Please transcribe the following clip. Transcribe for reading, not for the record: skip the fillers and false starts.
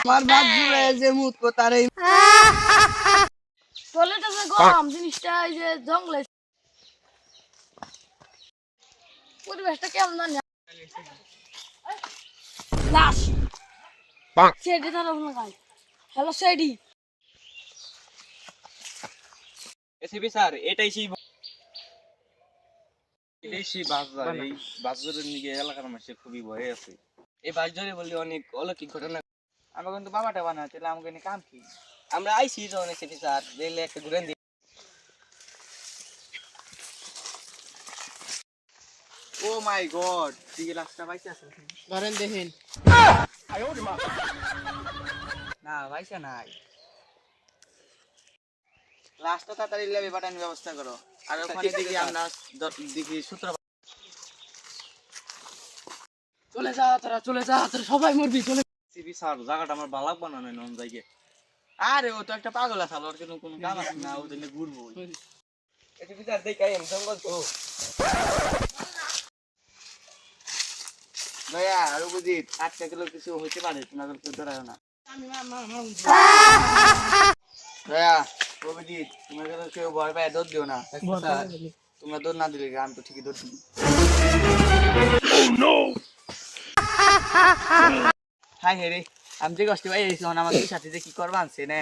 আমার বাদ জুড়ে যে মুত কো তারে চলে তো গরম জিনিসটা এই যে জঙ্গলে পরিবেশটা কেমন জানি লাশ সেডি তার ওখানে গাই হ্যালো সেডি এসিপি স্যার এটাই সেই বাজার এই বাজারের নিয়ে এলাকার মানুষ খুবই ভয়ে আছে এই বাজারে বললে অনেক অলৌকিক ঘটনা আমরা কিন্তু বাবাটা বানা তাহলে আমাকে নিয়ে কাম কি আমরা আইসি যখন এসিপি স্যার দেখলে একটা ঘুরেন দিই ও মাই গড দিকে লাস্টটা পাইছে আছে ধরেন দেখেন না পাইছে নাই লাস্টটা তাড়াতাড়ি লেবে পাঠানোর ব্যবস্থা করো আর ওখানে দেখি আমরা দেখি সূত্র চলে যা তোরা সবাই মরবি চলে সিবি স্যার জায়গাটা আমার ভালো লাগবে না নন জায়গা আরে ও তো একটা পাগল আছে ওর কিন্তু কোনো কাম আছে না ও দিনে ঘুরবো এটা বিচার দেখাই আমি জঙ্গল তো দয়া আর বুঝি 8 কিলো কিছু হইতে পারে তোমাদের কেউ ধরায় না দয়া ও বুঝি তোমার কাছে কেউ ভয় পায় দৌড় দিও না তোমরা দৌড় না দিলে আমি তো ঠিকই দৌড় দিই হাই হেরে আমি যে কষ্ট পাই আমার দুই সাথে যে কি করবা আনছে না